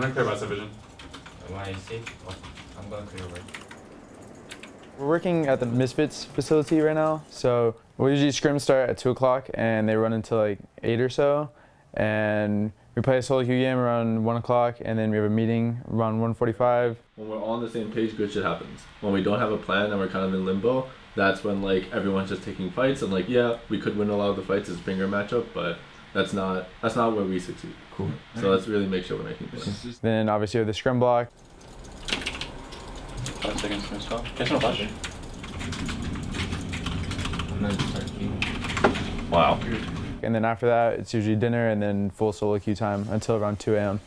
I'm gonna clear by subdivision. Am I safe? Oh, I'm gonna clear right. We're working at the Misfits facility right now, so we usually scrims start at 2 o'clock and they run until like 8 or so, and we play a solo queue game around 1 o'clock, and then we have a meeting around 1:45. When we're all on the same page, good shit happens. When we don't have a plan and we're kind of in limbo, that's when like everyone's just taking fights, and like yeah, we could win a lot of the fights as a finger matchup, but that's not where we succeed. Cool. So let's really make sure we're making plays. Then obviously we have the scrim block. 5 seconds to stop. Catch no flash. And then start game. Wow. And then after that, it's usually dinner and then full solo queue time until around 2 a.m.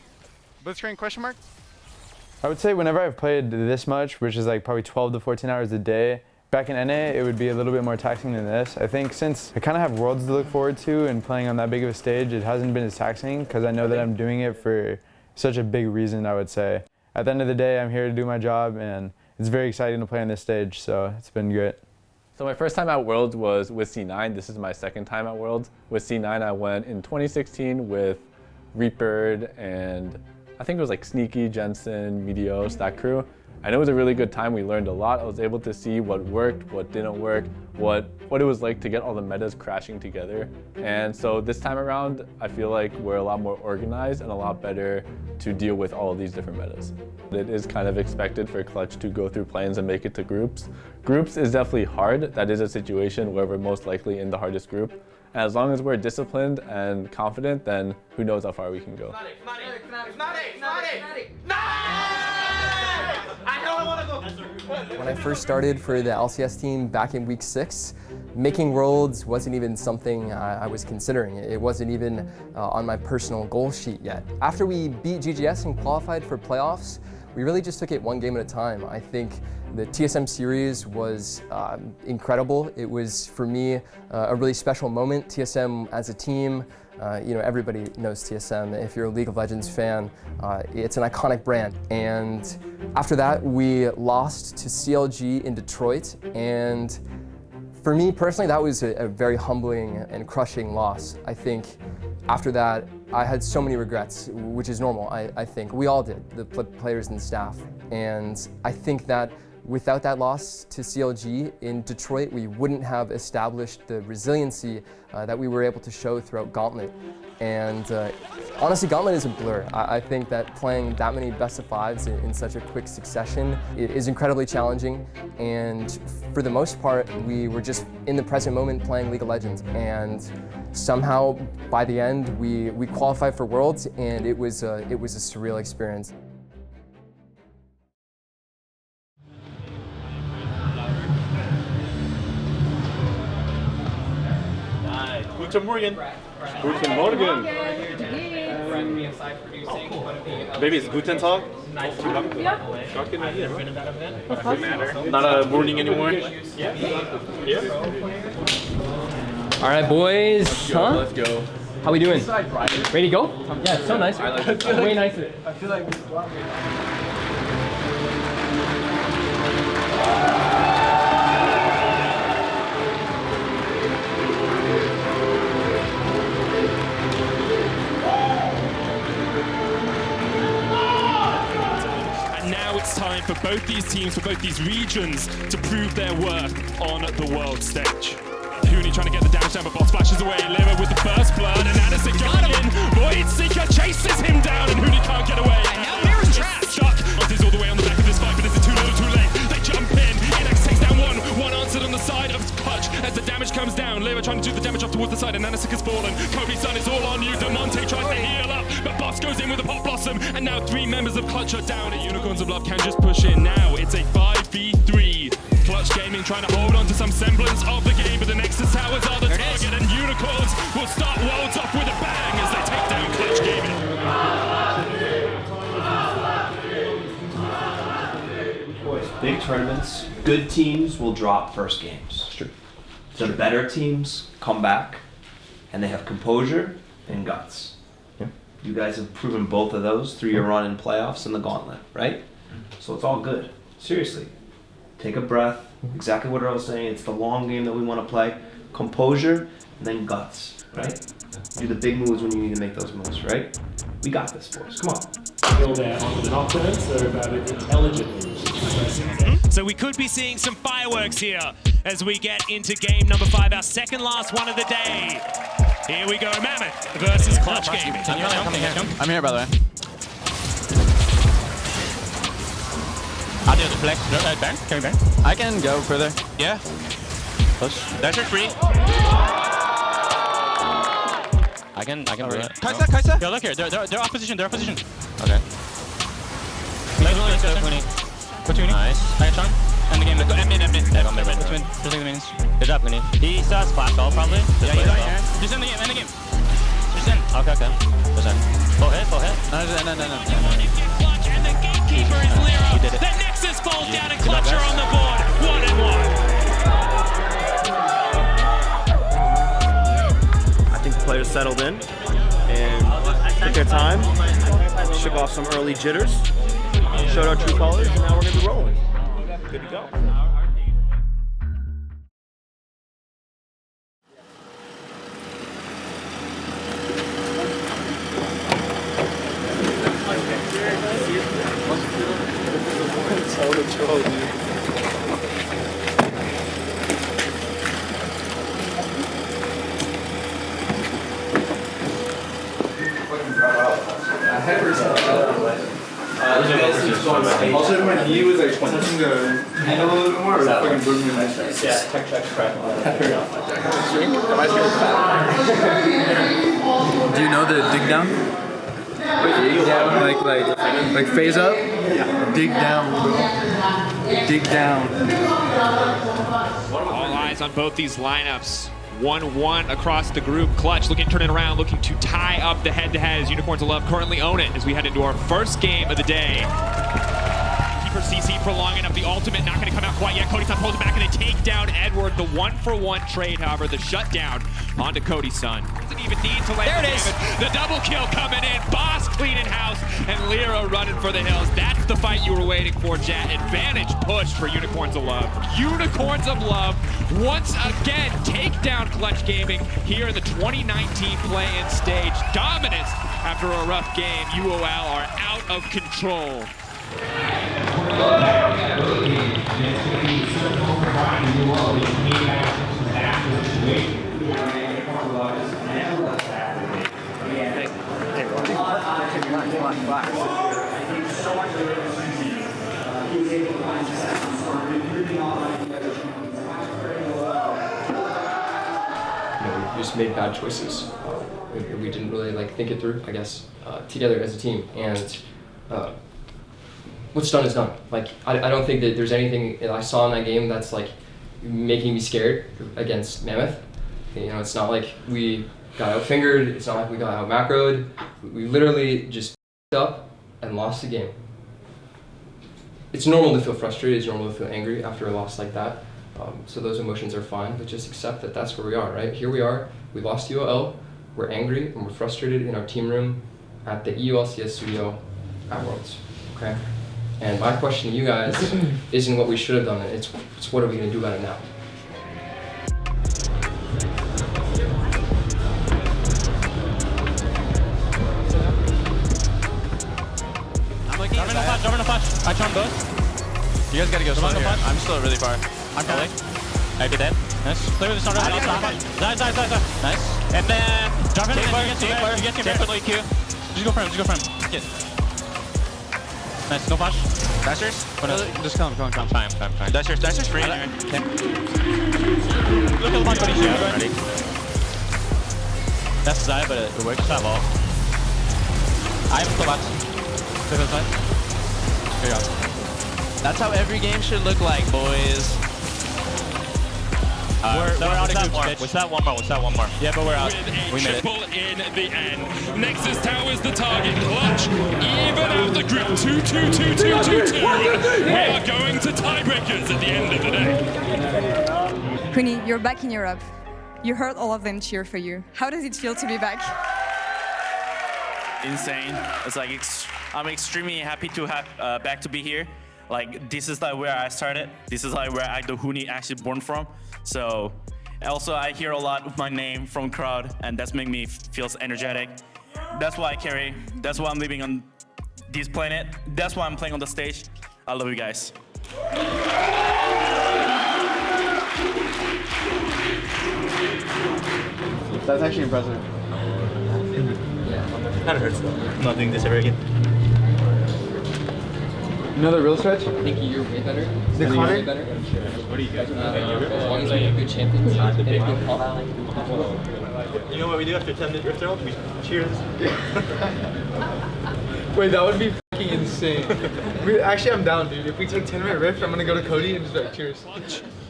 Blitzcrank question mark? I would say whenever I've played this much, which is like probably 12 to 14 hours a day, back in NA, it would be a little bit more taxing than this. I think since I kind of have Worlds to look forward to and playing on that big of a stage, it hasn't been as taxing because I know that I'm doing it for such a big reason, I would say. At the end of the day, I'm here to do my job, and it's very exciting to play on this stage, so it's been great. So my first time at Worlds was with C9. This is my second time at Worlds. With C9, I went in 2016 with Reaper and I think it was like Sneaky, Jensen, Meteos, that crew. And it was a really good time. We learned a lot. I was able to see what worked, what didn't work, what it was like to get all the metas crashing together. And so this time around, I feel like we're a lot more organized and a lot better to deal with all of these different metas. It is kind of expected for Clutch to go through plans and make it to groups. Groups is definitely hard. That is a situation where we're most likely in the hardest group. And as long as we're disciplined and confident, then who knows how far we can go. When I first started for the LCS team back in week 6, making Worlds wasn't even something I was considering. It wasn't even on my personal goal sheet yet. After we beat GGS and qualified for playoffs, we really just took it one game at a time. I think the TSM series was incredible. It was, for me, a really special moment. TSM as a team, you know, everybody knows TSM. If you're a League of Legends fan, it's an iconic brand. And after that, we lost to CLG in Detroit. And for me personally, that was a very humbling and crushing loss. I think after that, I had so many regrets, which is normal, I think. We all did, the players and staff. And I think that without that loss to CLG in Detroit, we wouldn't have established the resiliency that we were able to show throughout Gauntlet. And honestly, Gauntlet is a blur. I think that playing that many best of fives in such a quick succession is incredibly challenging. And for the most part, we were just in the present moment playing League of Legends. And somehow, by the end, we qualified for Worlds, and it was a surreal experience. Guten Morgen. Guten Morgen. Baby, it's Guten Tag. Not a morning anymore. All right, boys. Let's go. How we doing? Ready to go? Yeah, it's so nice. Way nicer. I feel like it's time for both these teams, for both these regions, to prove their worth on the world stage. Huni trying to get the damage down, but Boss flashes away. Lira with the first blood, and Addison going in. Void Seeker chases him down, and Huni can't get away. And now Lira's trapped. Chuck is all the way on the back of this fight, but is it too little, too late? They jump in. Inex takes down one answered on the side of Clutch as the damage comes down. Lira trying to do the damage up towards the side, and Addison has fallen. Cody Sun is all on you. Damonte tries to heal up, but Boss goes in with a Pop Blossom, and now 3 members of Clutch are down. Unicorns of Love can just push in now. It's a 5v3. Clutch Gaming trying to hold on to some semblance of the game, but the Nexus Towers are the target, and Unicorns will start Worlds off with a bang as they take down Clutch Gaming. Big tournaments, good teams will drop first games. True. So the better teams come back, and they have composure and guts. Yeah. You guys have proven both of those through your run in playoffs and the Gauntlet, right? So it's all good. Seriously, take a breath. Exactly what I was saying. It's the long game that we want to play. Composure and then guts, right? Do the big moves when you need to make those moves, right? We got this, boys. Come on. Still there onto the nocturne, so about it intelligently. So we could be seeing some fireworks here as we get into game number 5, our second last one of the day. Here we go, Mammoth versus Clutch Gaming. I'm here, by the way. I'll do the flex. Bang? Can we bang? I can go further. Yeah. Push. Dasher free. I can do it. Kaisa! Yo, look here. They're opposition. Okay. Let's go, Huni. Go to Huni. Nice. I got Sean. End the game. Let's go. End mid. Yeah, I'm mid. Just take the minions. Good job, Huni. He still has flash all probably. Yeah, he's right here. Just end the game. Just end. Okay. Just end. Full hit. No. Clutch and the gatekeeper is Lira. The Nexus falls down and Clutcher on the board. 1-1. I think the players settled in and took their time, shook off some early jitters, showed our true colors, and now we're going to be rolling. Good to go. Also, my knee was like touching the handle a little bit more. It was fucking bruising my chest. Yeah, tech check crack. Do you know the dig down? Like phase up? Dig down, bro. Dig down. All eyes on both these lineups. 1-1 across the group. Clutch looking to turn it around, looking to tie up the head-to-head as Unicorns of Love currently own it as we head into our first game of the day. Keeper CC prolonging up the ultimate, not going to come out quite yet. Cody Sun pulls it back and they take down Edward. The 1-for-1 trade, however, the shutdown onto Cody Sun. Doesn't even need to land. There it is. The double kill coming in. Boss cleaning house and Lira running for the hills. That's the fight you were waiting for, Jet. Advantage push for Unicorns of Love. Unicorns of Love once again take down Clutch Gaming here in the 2019 play-in stage. Dominance after a rough game. UOL are out of control. We just made bad choices. We didn't really think it through, I guess, together as a team. And what's done is done. I don't think that there's anything that I saw in that game that's making me scared against Mammoth. It's not like we got out-fingered. It's not like we got out-macroed. We literally just up and lost the game. It's normal to feel frustrated. It's normal to feel angry after a loss like that. So those emotions are fine, but just accept that that's where we are, right? Here we are. We lost UOL. We're angry and we're frustrated in our team room at the EULCS studio at Worlds, okay? And my question to you guys isn't what we should have done. It's what are we going to do about it now? Jump in the flash. I charm both. You guys gotta go slow here. I'm still really far. I'm calling. I'd be dead. Nice. Clear the starter. Nice. And then drop in and you get him definitely Q. Just go for him. Get. Nice. No flash. Dashers. Just come. Fine. Dashers free. Okay. Look at the punch buddy. Ready. That's Zaya, but it works. That wall. I have the last. Clear the side. That's how every game should look like, boys. We're out of groups, bitch. What's that one more? Yeah, but we're out. We made it. In the end. Nexus Tower's the target. Clutch, even out the group. 2-2-2-2-2-2. We are going to tiebreakers at the end of the day. Huni, you're back in Europe. You heard all of them cheer for you. How does it feel to be back? Insane. It's I'm extremely happy to have back to be here. This is where I started. This is where the Huni actually born from. So also I hear a lot of my name from crowd, and that's making me feel energetic. That's why I carry. That's why I'm living on He's playing it. That's why I'm playing on the stage. I love you guys. That's actually impressive. Kind of hurts though. I'm not doing this ever again. Another real stretch? I think you're way better. The Connor? Way better. What do you guys As long as we have good champions. You know what we do after 10-minute rift throw? We cheers. Wait, that would be fucking insane. Actually, I'm down, dude. If we take 10-minute rift, I'm gonna go to Cody and just be like, cheers.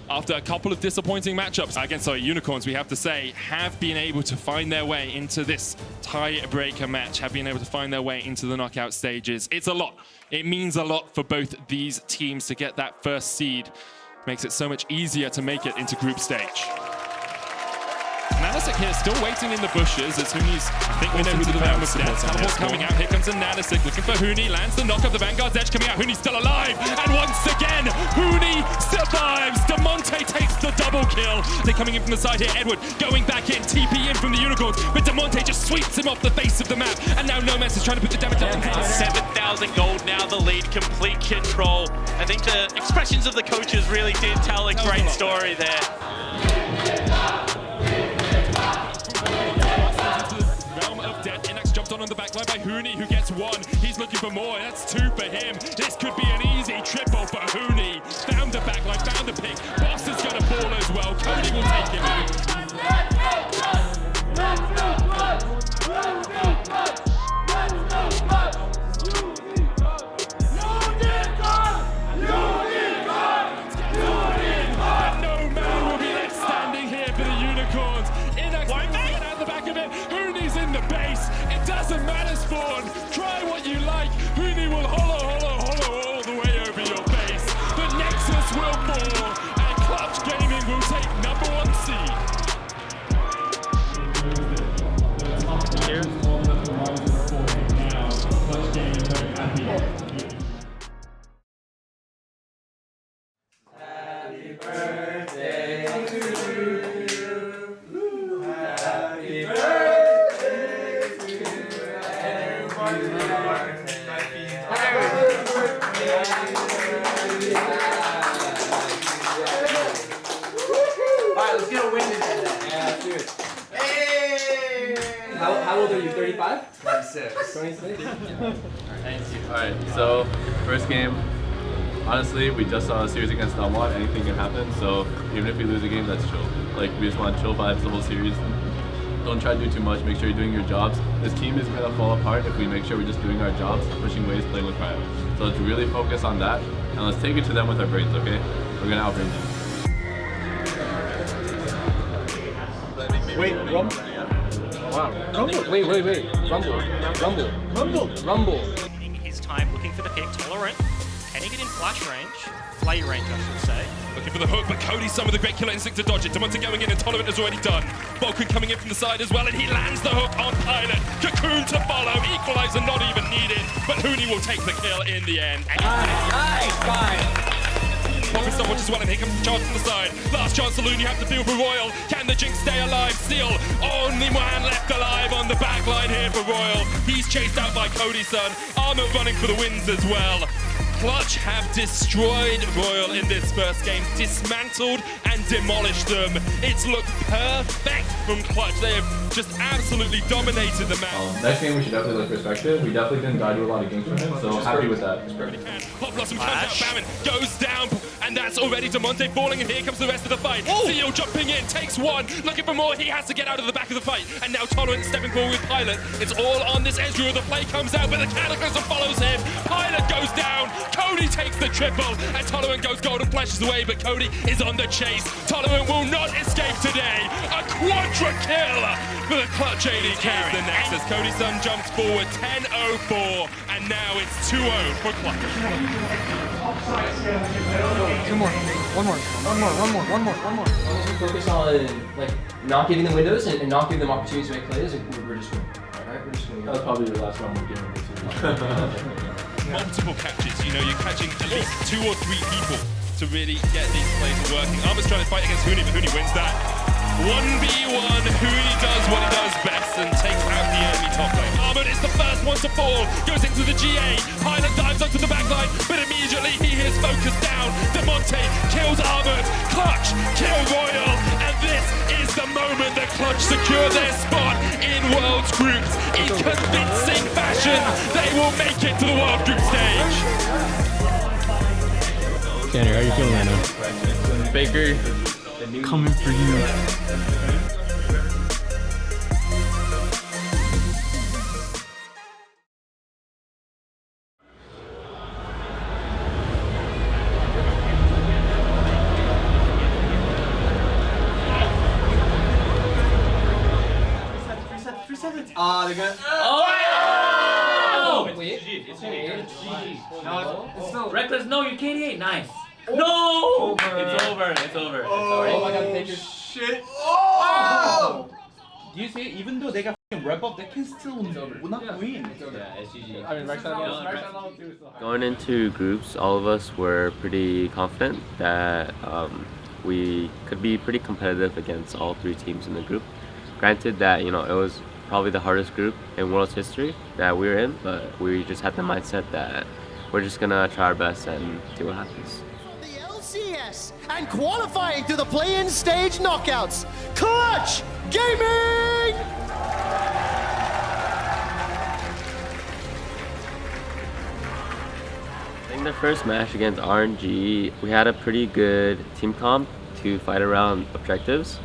After a couple of disappointing matchups against our Unicorns, we have to say, have been able to find their way into this tiebreaker match, have been able to find their way into the knockout stages. It's a lot. It means a lot for both these teams to get that first seed. Makes it so much easier to make it into group stage. Nanasik here still waiting in the bushes as Huni's, I think we know who the down with death. Teleport's coming out, here comes a Nanasik looking for Huni, lands the knock of the Vanguard's edge coming out, Huni's still alive, and once again, Huni survives, Damonte takes the double kill. They're coming in from the side here, Edward going back in, TP in from the Unicorns, but Damonte just sweeps him off the face of the map, and now Nomads is trying to put the damage on. 7,000 gold, now the lead, complete control. I think the expressions of the coaches really did tell a great story there. On the back line by Huni, who gets one. He's looking for more. That's two for him. This could be an easy triple for Huni. Found the back line, found the pick. Boss is going to fall as well. Cody will take him out. No man will be left standing here for the Unicorns. Out the back of it. Huni's in the base. It doesn't matter, Spawn. Try what you like. Huni will hollow all the way over your face. The Nexus will fall, and Clutch Gaming will take #1 seed. Happy birthday to you. Happy birthday to you. Alright, let's get a win today. Yeah, let's do it. Hey! How old are you? 35? 26. 26? Alright, so first game. Honestly, we just saw a series against Damonte. Anything can happen, so even if we lose a game, that's chill. Like, we just want chill vibes the whole series. Don't try to do too much, make sure you're doing your jobs. This team is gonna fall apart if we make sure we're just doing our jobs, pushing waves, playing with fire. So let's really focus on that, and let's take it to them with our brains, okay? We're gonna outbrain them. Wait, Rumble. Wow. Rumble. Wait. Rumble. His time looking for the pick, tolerant. Can he get in flash range? Play range, I should say. Looking for the hook, but Cody Sun with a great killer instinct to dodge it. Damonte going in and Tolerant is already done. Vulcan coming in from the side as well, and he lands the hook on Pilot. Cocoon to follow, equalizer not even needed, but Huni will take the kill in the end. Nice, fine. Focused on as well, and here comes the charge from the side. Last chance saloon, you have to feel for Royal. Can the Jinx stay alive? Still, only man left alive on the back line here for Royal. He's chased out by Cody Sun. Armor running for the wins as well. Clutch have destroyed Royal in this first game, dismantled and demolished them. It's looked perfect from Clutch. They have just absolutely dominated the map. Next game we should definitely look perspective. We definitely didn't die to a lot of games from him, so happy with that. Pop Blossom comes out, Baron goes down, and that's already Damonte falling, and here comes the rest of the fight. Theo jumping in, takes one, looking for more. He has to get out of the back of the fight, and now Tolerant stepping forward with Pilot. It's all on this Ezreal. The play comes out, but the Cataclysm follows him. Pilot goes down, Cody takes the triple, and Tolerant goes gold and flashes away, but Cody is on the chase. Tolerant will not escape today. A quadra kill for the Clutch AD carries the Nexus. Cody Sun jumps forward, 10-0-4, and now it's 2-0 for Clutch. Two more. One more. Focus on like not giving them windows and not giving them opportunities to make plays. We're just winning. Alright, we're just winning. That was probably your last round of the game. Multiple catches, you know, you're catching at least 2 or 3 people to really get these plays working. Armor's trying to fight against Huni, but Huni wins that. 1v1, Huni does what he does best and takes out the enemy top lane. Armored is the first one to fall, goes into the GA. Pilot dives onto the backline, but immediately he is focused down. Damonte kills Armored, Clutch kill Royal, and this is the moment that Clutch secure their spot in Worlds Groups. In convincing fashion, they will make it to the World Group stage. Tanner, how are you feeling right now? Baker, coming for you. Ah, they're good. Oh! Wait. It's GG. No, it's still Reckless. No, you can't eat. Nice. No! It's over. It's over. Oh my god, take your shit. Oh! Do you see? Even though they got f***ing rep up, they can still not win. Yeah, it's GG. I mean, Rexon too. Going into groups, all of us were pretty confident that we could be pretty competitive against all three teams in the group. Granted that, it was probably the hardest group in World's history that we were in, but we just had the mindset that we're just gonna try our best and see what happens. The LCS and qualifying to the play-in stage knockouts, Clutch Gaming! I think the first match against RNG, we had a pretty good team comp to fight around objectives.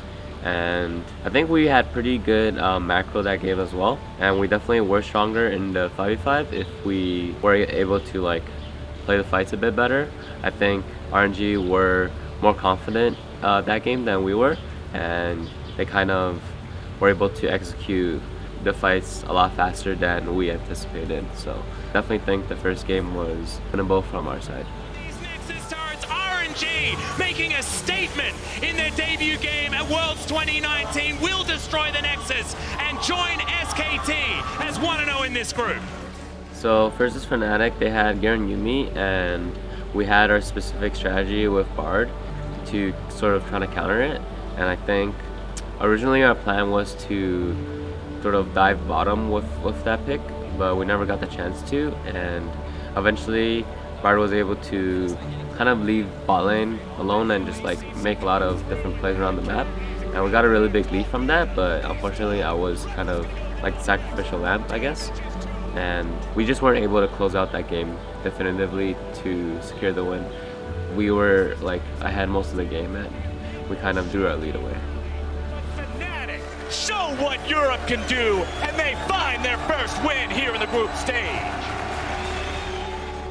And I think we had pretty good macro that game as well, and we definitely were stronger in the 5v5 if we were able to play the fights a bit better. I think RNG were more confident that game than we were, and they kind of were able to execute the fights a lot faster than we anticipated. So definitely think the first game was winnable from our side. Making a statement in their debut game at Worlds 2019 will destroy the Nexus and join SKT as 1-0 in this group. So first is Fnatic. They had Garen Yumi, and we had our specific strategy with Bard to sort of try to counter it. And I think originally our plan was to sort of dive bottom with that pick, but we never got the chance to, and eventually Bard was able to kind of leave bot lane alone and just make a lot of different plays around the map, and we got a really big lead from that. But unfortunately I was kind of like the sacrificial lamb, I guess, and we just weren't able to close out that game definitively to secure the win. We were ahead most of the game, and we kind of drew our lead away. Fnatic show what Europe can do, and they find their first win here in the group stage.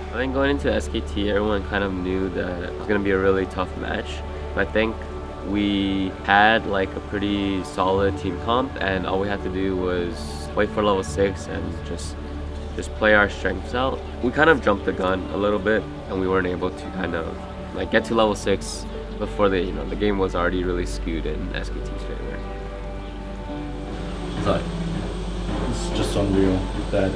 I think going into SKT, everyone kind of knew that it was going to be a really tough match. But I think we had a pretty solid team comp, and all we had to do was wait for level 6 and just play our strengths out. We kind of jumped the gun a little bit, and we weren't able to kind of get to level 6 before the game was already really skewed in SKT's favor. It's just unreal that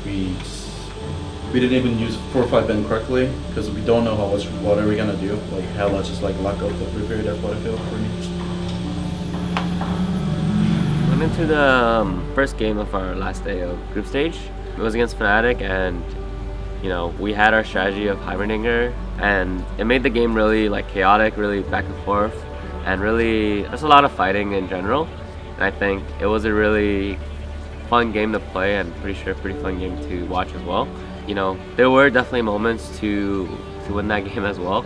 we didn't even use 4-5 bin correctly because we don't know what are we gonna do. Hella just lock up the prepare. That's what I feel for me. Went into the first game of our last day of group stage. It was against Fnatic, and we had our strategy of Hibernator, and it made the game really chaotic, really back and forth, and really there's a lot of fighting in general. And I think it was a really fun game to play, and pretty fun game to watch as well. There were definitely moments to win that game as well,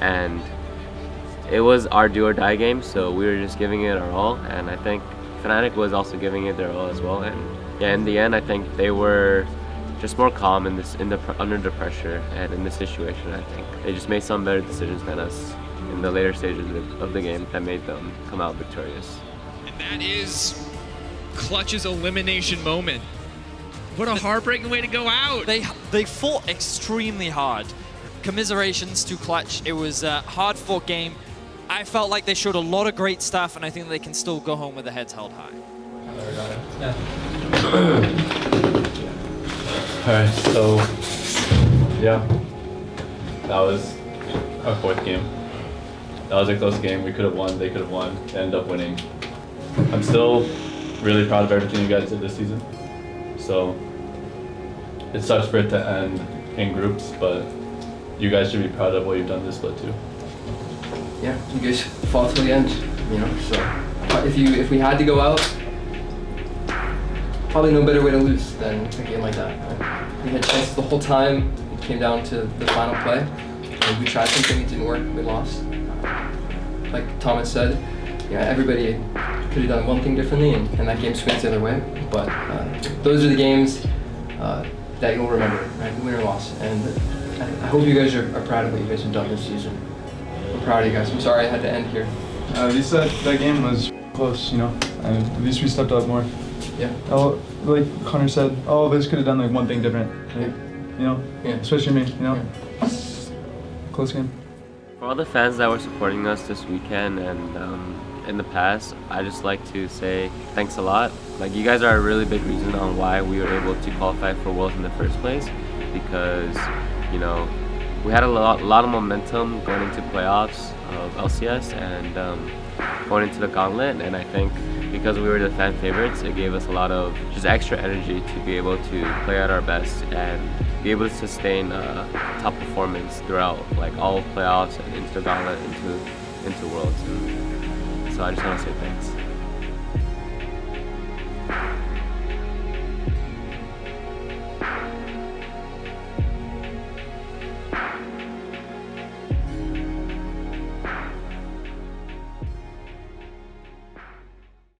and it was our do or die game, so we were just giving it our all, and I think Fnatic was also giving it their all as well. And yeah, in the end, I think they were just more calm under the pressure, and in this situation, I think they just made some better decisions than us in the later stages of the game that made them come out victorious. And that is Clutch's elimination moment. What a heartbreaking way to go out. They fought extremely hard. Commiserations to Clutch. It was a hard-fought game. I felt like they showed a lot of great stuff, and I think they can still go home with their heads held high. Alright, so yeah, that was our fourth game. That was a close game. We could have won, they could have won, they ended up winning. I'm still really proud of everything you guys did this season. So it sucks for it to end in groups, but you guys should be proud of what you've done this split too. Yeah, you guys fought till the end, you know. So if we had to go out, probably no better way to lose than a game like that. Right? We had chances the whole time. It came down to the final play, and we tried something, it didn't work. We lost. Like Thomas said, yeah, everybody could have done one thing differently, and that game swings the other way. But those are the games that you'll remember, right? The win or loss. And I hope you guys are proud of what you guys have done this season. I'm proud of you guys. I'm sorry I had to end here. At least that game was close, you know. At least we stepped up more. Yeah. Like Connor said, all of us could have done like one thing different. Like, you know, especially me, you know. Yeah. Close game. For all the fans that were supporting us this weekend and in the past, I just like to say thanks a lot. Like, you guys are a really big reason on why we were able to qualify for Worlds in the first place, because, you know, we had a lot of momentum going into playoffs of LCS and going into the Gauntlet, and I think because we were the fan favorites, it gave us a lot of just extra energy to be able to play at our best and be able to sustain top performance throughout like all playoffs and into the Gauntlet, into Worlds. And so I just want to say thanks.